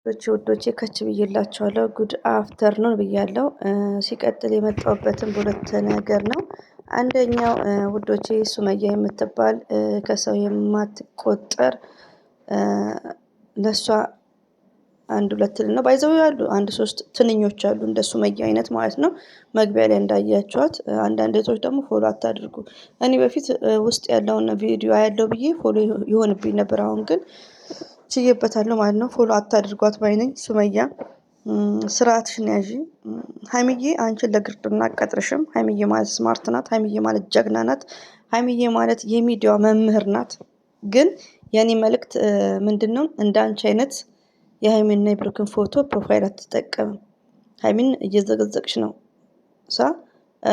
ውዶቼ ከች ብዬላችኋለሁ። ጉድ አፍተርኑን ብያለሁ። ሲቀጥል የመጣሁበትን በሁለት ነገር ነው። አንደኛው ውዶቼ ሱመያ የምትባል ከሰው የማትቆጠር ለሷ አንድ ሁለት ነው ባይዘው ያሉ አንድ ሶስት ትንኞች አሉ እንደ ሱመያ አይነት ማለት ነው። መግቢያ ላይ እንዳያችኋት አንዳንድ እህቶች ደግሞ ፎሎ አታድርጉ። እኔ በፊት ውስጥ ያለውን ቪዲዮ አያለው ብዬ ፎሎ ይሆንብኝ ነበር። አሁን ግን ችዬበታለሁ ማለት ነው። ፎሎ አታድርጓት ባይ ነኝ። ሱመያ ስርዓትሽን ያዢ። ሀይሚዬ አንቺን ለግርድና አትቀጥርሽም። ሀይሚዬ ማለት ስማርት ናት። ሀይሚዬ ማለት ጀግና ናት። ሀይሚዬ ማለት የሚዲያው መምህር ናት። ግን የኔ መልእክት ምንድነው? እንደ አንቺ አይነት የሀይሚንና የብሩክን ፎቶ ፕሮፋይል አትጠቀምም። ሀይሚን እየዘገዘቅሽ ነው።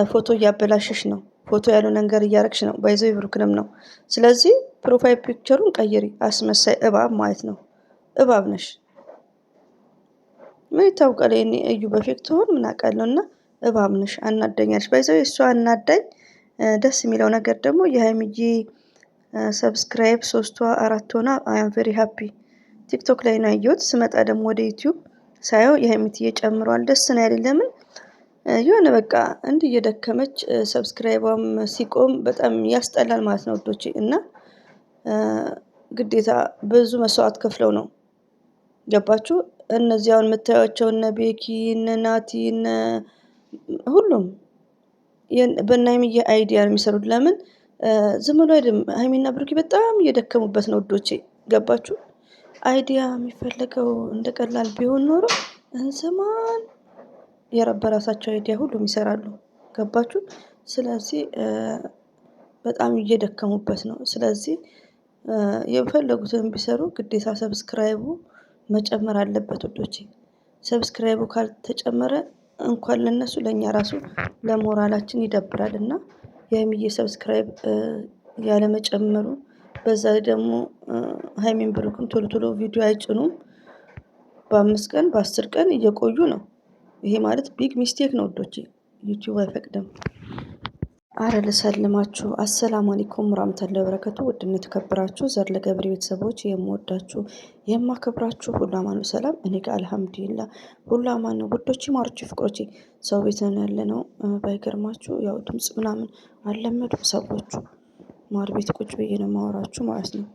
ፎቶ እያበላሸሽ ነው። ፎቶ ያለው ነገር እያረግሽ ነው። ባይዘው የብሩክንም ነው። ስለዚህ ፕሮፋይል ፒክቸሩን ቀይሪ። አስመሳይ እባብ ማለት ነው። እባብ ነሽ። ምን ይታወቃል? እኔ እዩ በፊት ትሆን ምን አውቃለሁ። እና እባብ ነሽ። አናደኛለሽ። ባይዘው እሷ አናዳኝ። ደስ የሚለው ነገር ደግሞ የሀይሚዬ ሰብስክራይብ 3 4 ሆና አይ አም ቬሪ ሃፒ። ቲክቶክ ላይ ነው ያየሁት። ስመጣ ደግሞ ወደ ዩቲዩብ ሳየው የሀይሚትዬ ጨምሯል። ደስ ነው ያለኝ። ለምን የሆነ በቃ እንዲህ እየደከመች ሰብስክራይቧም ሲቆም በጣም ያስጠላል ማለት ነው ውዶቼ። እና ግዴታ ብዙ መስዋዕት ከፍለው ነው። ገባችሁ? እነዚህ አሁን የምታዩቸው እነ ቤኪ እነ ናቲ እነ ሁሉም በእነ ሀይሚዬ አይዲያ ነው የሚሰሩት። ለምን ዝም ብሎ አይደለም። ሀይሚና ብሩኬ በጣም እየደከሙበት ነው ውዶቼ። ገባችሁ? አይዲያ የሚፈለገው እንደ ቀላል ቢሆን ኖሮ እንስማን በራሳቸው አይዲያ ሁሉም ይሰራሉ። ገባችሁ? ስለዚህ በጣም እየደከሙበት ነው። ስለዚህ የፈለጉትን ቢሰሩ ግዴታ ሰብስክራይቡ መጨመር አለበት ውዶቼ። ሰብስክራይቡ ካልተጨመረ እንኳን ለነሱ ለኛ ራሱ ለሞራላችን ይደብራል። እና የሀይሚዬ ሰብስክራይብ ያለመጨመሩ በዛ ደግሞ ሀይሚን ብሩክም ቶሎ ቶሎ ቪዲዮ አይጭኑም። በ5 ቀን በ10 ቀን እየቆዩ ነው። ይሄ ማለት ቢግ ሚስቴክ ነው ውዶቼ። ዩቲዩብ አይፈቅድም። አረ ልሰልማችሁ። አሰላሙ አለይኩም ወራህመቱላሂ ወበረካቱ። ውድና የተከበራችሁ ዘር ለገብሬ ቤተሰቦች የምወዳችሁ የማከብራችሁ ሁሉ አማን ነው። ሰላም እኔ ጋር አልሐምዱሊላህ ሁሉ አማን ነው። ውዶቼ ማሮቼ ፍቅሮቼ ሰው ቤት ነን ያለነው። ባይገርማችሁ ያው ድምጽ ምናምን አልለመዱም ሰዎቹ። ማር ቤት ቁጭ ብዬ ነው የማወራችሁ ማለት ነው።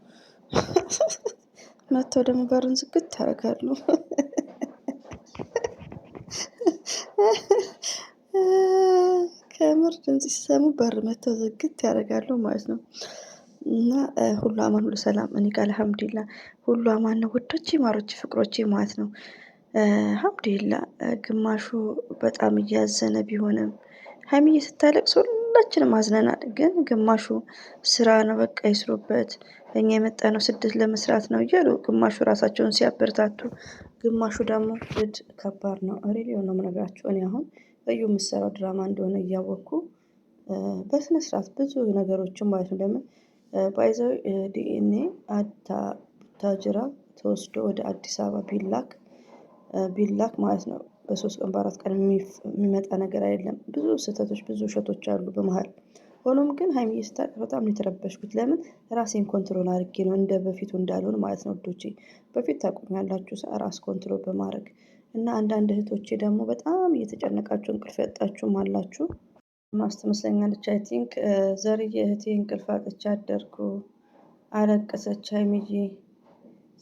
መጥተው ደግሞ በሩን ዝግት ያደርጋሉ። ከምር ድምጽ ሲሰሙ በር መተው ዝግት ያደርጋሉ ማለት ነው። እና ሁሉ አማን ሁሉ ሰላም እኔ ጋር አልሐምዱሊላህ ሁሉ አማን ነው። ውዶቼ ማሮቼ ፍቅሮቼ ማለት ነው። አልሐምዱሊላህ ግማሹ በጣም እያዘነ ቢሆንም ሀይሚዬ ስታለቅስ ሁላችንም አዝነናል። ግን ግማሹ ስራ ነው በቃ ይስሩበት፣ እኛ የመጣነው ስደት ለመስራት ነው እያሉ ግማሹ ራሳቸውን ሲያበረታቱ፣ ግማሹ ደግሞ ከባድ ነው። ሪሊ ነው የምነግራችሁ። እኔ አሁን እዩ የምትሰራው ድራማ እንደሆነ እያወቅኩ በስነ ስርዓት ብዙ ነገሮችን ማለት ነው። ለምን ባይ ዘ ዌይ ዲኤንኤ ታጅራ ተወስዶ ወደ አዲስ አበባ ቢላክ ማለት ነው በ3 ቀን በ4 ቀን የሚመጣ ነገር አይደለም። ብዙ ስህተቶች ብዙ ውሸቶች አሉ በመሃል። ሆኖም ግን ሀይሚዬ ስታውቅ በጣም ነው የተረበሽኩት። ለምን ራሴን ኮንትሮል አድርጌ ነው እንደ በፊቱ እንዳልሆን ማለት ነው ውዶቼ። በፊት ታውቁኛላችሁ ራስ ኮንትሮል በማድረግ እና አንዳንድ እህቶቼ ደግሞ በጣም እየተጨነቃችሁ እንቅልፍ ያጣችሁም አላችሁ። ማስተመስለኛለች አይ ቲንክ ዘርዬ እህቴ እንቅልፍ አጥቼ አደርኩ አለቀሰች ሀይሚዬ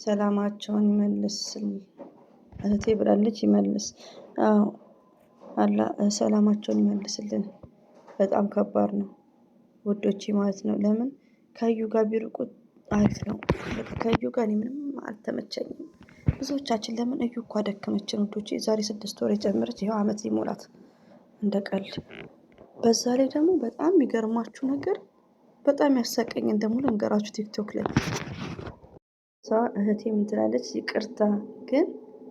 ሰላማቸውን ይመልስ እህቴ ብላለች። ይመልስ። አዎ አላህ ሰላማቸውን ይመልስልን። በጣም ከባድ ነው ውዶቼ ማለት ነው። ለምን ከዩ ጋር ቢርቁ አሪፍ ነው። ከዩ ጋር እኔ ምንም አልተመቸኝም። ብዙዎቻችን ለምን እዩ እኮ አደከመችን ውዶቼ። ዛሬ 6 ወር የጨመረች ይኸው አመት ሊሞላት እንደ ቀልድ። በዛ ላይ ደግሞ በጣም የሚገርማችሁ ነገር በጣም ያሳቀኝን ደግሞ ልንገራችሁ። ቲክቶክ ላይ እህቴ ምን ትላለች? ይቅርታ ግን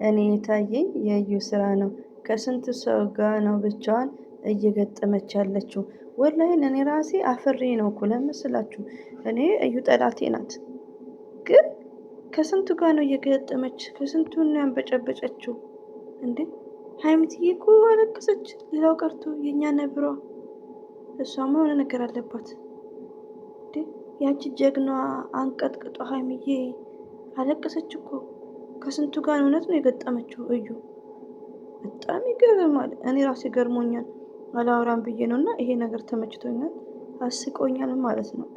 እኔ የታየኝ የእዩ ስራ ነው። ከስንት ሰው ጋር ነው ብቻዋን እየገጠመች ያለችው። ወላሂ እኔ ራሴ አፍሬ ነው እኮ ለመስላችሁ። እኔ እዩ ጠላቴ ናት። ግን ከስንቱ ጋር ነው እየገጠመች ከስንቱን ነው ያንበጨበጨችው እንዴ! ሀይሚትዬ እኮ አለቀሰች። ሌላው ቀርቶ የኛ ነብሯ እሷማ የሆነ ነገር አለባት እንዴ! ያቺ ጀግናዋ አንቀጥቅጧ ሀይሚዬ አለቀሰች እኮ። ከስንቱ ጋር እውነት ነው የገጠመችው እዩ። በጣም ይገርማል። እኔ ራሴ ገርሞኛል። አላወራም ብዬ ነው እና ይሄ ነገር ተመችቶኛል፣ አስቆኛል ማለት ነው።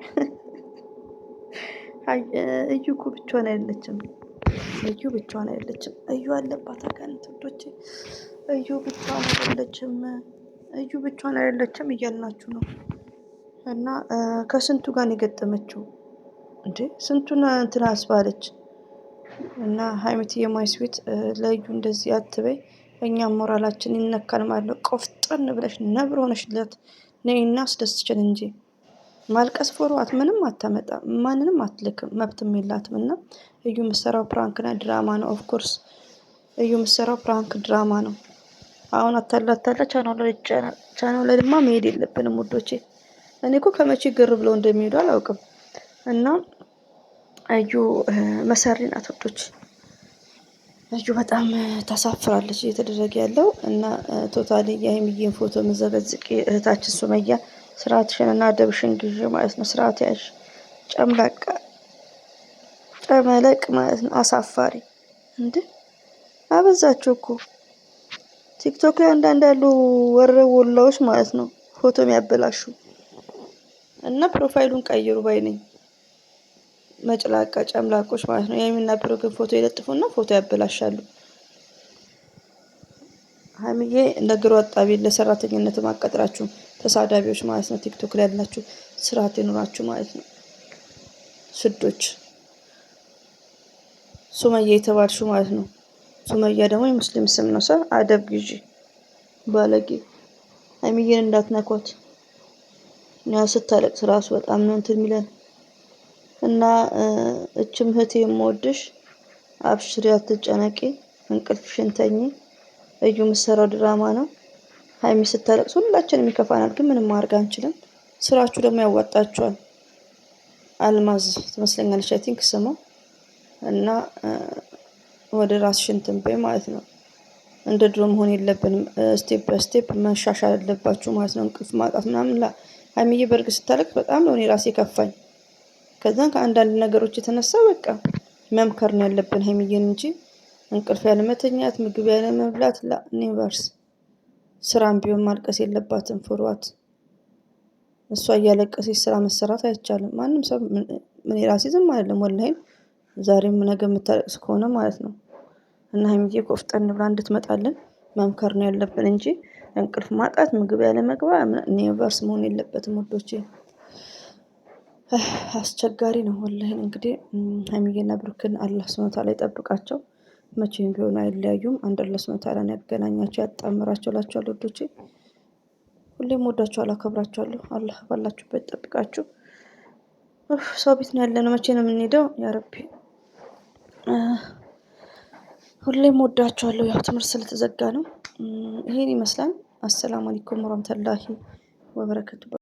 እዩ እኮ ብቻዋን አይደለችም። እዩ ብቻዋን አይደለችም። እዩ አለባት አጋንንት ውዶቼ። እዩ ብቻዋን አይደለችም። እዩ ብቻዋን አይደለችም እያልናችሁ ነው። እና ከስንቱ ጋር ነው የገጠመችው እንዴ? ስንቱን እንትን አስባለች። እና ሀይሚትዬ ማይስዊት ለዩ እንደዚህ አትበይ፣ እኛም ሞራላችን ይነካል ማለት ነው። ቆፍጠን ብለሽ ነብር ሆነሽለት ነይና አስደስችን እንጂ ማልቀስ ፎርዋት ምንም አታመጣም፣ ማንንም አትልክም፣ መብትም የላትም። እና እዩ የምትሰራው ፕራንክና ድራማ ነው። ኦፍኮርስ እዩ የምትሰራው ፕራንክ ድራማ ነው። አሁን አታላ ቻናሉ ላይ ድማ መሄድ የለብንም ውዶቼ። እኔ እኮ ከመቼ ግር ብለው እንደሚሄዱ አላውቅም። እና እዩ መሰሪ ናት ውዶች። እዩ በጣም ታሳፍራለች እየተደረገ ያለው። እና ቶታሊ የሀይሚዬን ፎቶ መዘገዝቂ እህታችን ሱመያ ስርዓትሽን እና አደብሽን ግዢ ማለት ነው። ስርዓት ያዥ። ጨምላቃ ጨመለቅ ማለት ነው። አሳፋሪ እንዴ! አበዛችሁ እኮ ቲክቶክ ላይ አንዳንድ ያሉ ወረወላዎች ማለት ነው ፎቶ የሚያበላሹ እና ፕሮፋይሉን ቀይሩ ባይ ነኝ። መጭላቃ ጨምላቆች ማለት ነው። የሀይሚና ብሩክን ፎቶ ይለጥፉና ፎቶ ያበላሻሉ። ሀይሚዬ ለግሮ አጣቢ ለሰራተኝነት ማቀጥራችሁ ተሳዳቢዎች ማለት ነው። ቲክቶክ ላይ ያላችሁ ስርዓት ይኖራችሁ ማለት ነው። ስዶች ሱመያ የተባልሹ ማለት ነው። ሱመያ ደግሞ የሙስሊም ስም ነው። ሰው አደብ ግዢ ባለጌ። ሀይሚዬን እንዳትነኳት። ያ ስታለቅስ ራሱ በጣም ነው እንትን የሚለን እና እችም እህቴ የምወድሽ አብሽሪ፣ አትጨነቂ፣ እንቅልፍሽን ተኚ። እዩ የምትሰራው ድራማ ነው። ሀይሚ ስታለቅስ ሁላችንም ይከፋናል፣ ግን ምንም ማድረግ አንችልም። ስራችሁ ደግሞ ያዋጣችኋል። አልማዝ ትመስለኛለች አይ ቲንክ ስሟ። እና ወደ ራስሽን ትንበይ ማለት ነው። እንደ ድሮ መሆን የለብንም። ስቴፕ በስቴፕ መሻሻል አለባችሁ ማለት ነው። እንቅልፍ ማጣት ምናምን ሀይሚዬ በእርግጥ ስታለቅስ በጣም ነው እኔ ራሴ ከፋኝ። ከዛን ከአንዳንድ ነገሮች የተነሳ በቃ መምከር ነው ያለብን ሀይሚዬን እንጂ እንቅልፍ ያለመተኛት፣ ምግብ ያለመብላት ኔቨርስ። ስራም ቢሆን ማልቀስ የለባትም። ፎርዋት እሷ እያለቀሰች ስራ መሰራት አይቻልም። ማንም ሰው ምን ራሴ ዝም አይደለም ወላሂን ዛሬም ነገ የምታለቅስ ከሆነ ማለት ነው። እና ሀይሚዬ ቆፍጠን ብላ እንድትመጣልን መምከር ነው ያለብን እንጂ እንቅልፍ ማጣት፣ ምግብ ያለመግባት ኔቨርስ መሆን የለበትም ወዶቼ። አስቸጋሪ ነው ወላሂን። እንግዲህ ሀይሚዬና ብሩክን አላህ ሱብሃነሁ ወተዓላ ይጠብቃቸው። መቼም ቢሆኑ አይለያዩም። አንድ አላህ ሱብሃነሁ ወተዓላ ያገናኛቸው፣ ያጣምራቸው እላቸዋለሁ ወዶቼ። ሁሌም ወዳችኋለሁ፣ አከብራችኋለሁ። አላህ ባላችሁበት ይጠብቃችሁ። ሰው ቤት ነው ያለነው። መቼ ነው የምንሄደው? ያ ረቢ። ሁሌም ወዳችኋለሁ። ያው ትምህርት ስለተዘጋ ነው። ይሄን ይመስላል። አሰላሙ አለይኩም ወራህመቱላሂ ወበረከቱ።